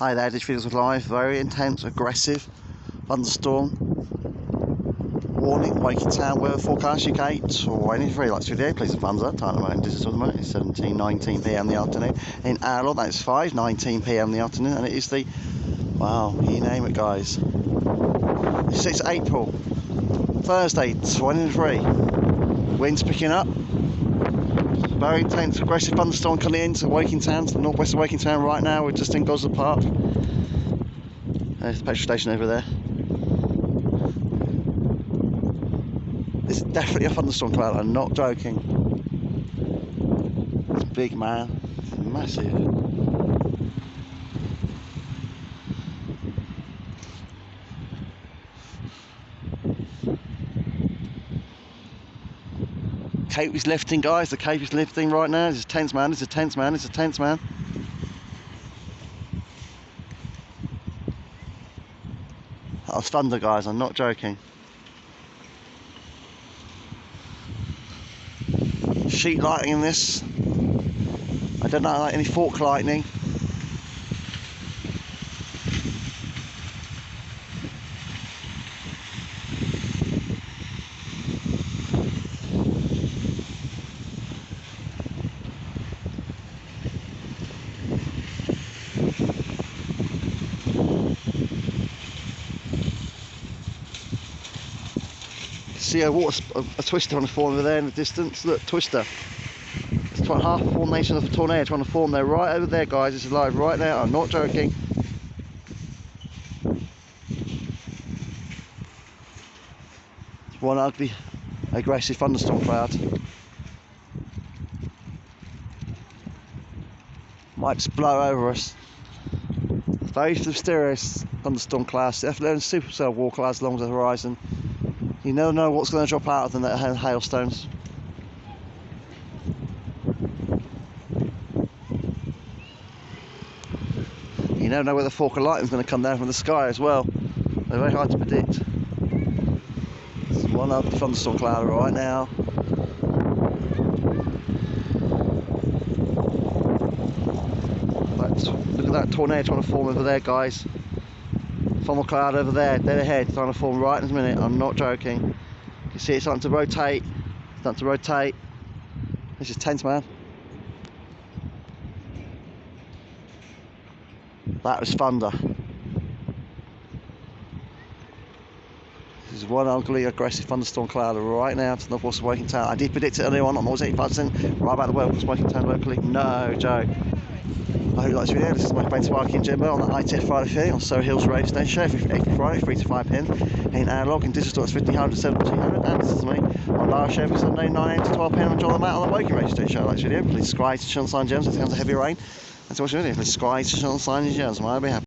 Hi there, this video was live. Very intense, aggressive thunderstorm. Warning, Wakey Town weather forecast UK. Or any very likes video, please thumbs up. Time at the moment, this is at the moment. It's 17:19 p.m. in the afternoon. In Arlow, that's 5:19 p.m. in the afternoon, and it is the, wow, you name it, guys. It's 6th April, Thursday, 23. Winds picking up. Very intense, aggressive thunderstorm coming into Woking Town, to the northwest of Woking Town right now. We're just in Gosler Park. There's the petrol station over there. This is definitely a thunderstorm cloud, I'm not joking. It's big, man. It's massive. Cape is lifting, guys. The cape is lifting right now. This is tense, man. This is tense, man. This is tense, man. That was thunder, guys. I'm not joking. Sheet lightning in this. I don't know, like any fork lightning. See a twister on the form over there in the distance. Look, twister. It's half the formation of a tornado trying to form there, right over there, guys. This is live right now. I'm not joking. It's one ugly, aggressive thunderstorm cloud. Might just blow over us. Very mysterious thunderstorm cloud. Definitely supercell wall clouds along the horizon. You never know what's going to drop out of them, that hailstones. You never know where the fork of lightning is going to come down from the sky as well. They're very hard to predict. There's one other thunderstorm cloud right now. Look at that tornado trying to form over there, guys. Funnel cloud over there, dead ahead, trying to form right in a minute. I'm not joking. You can see it's starting to rotate. Starting to rotate. This is tense, man. That was thunder. This is one ugly, aggressive thunderstorm cloud right now to the northwest of Woking Town. I did predict it earlier on almost 85%, right about the world was Woking Town locally. No joke. I hope you like this video. This is my friend Sparky and Jimbo on the ITF Friday Feeling on Surrey Hills Radio Station. Every Friday, 3 to 5 p.m. in Analog and digital. It's 1500, 1700. And this is me on live show for Sunday, 9 a.m. to 12 p.m. on John the Mat on the Woking Radio Station. I like this video. Please subscribe to Channel Sign Gems if it comes to heavy rain. And to watch the video, please subscribe to Channel Sign Gems. I'm happy.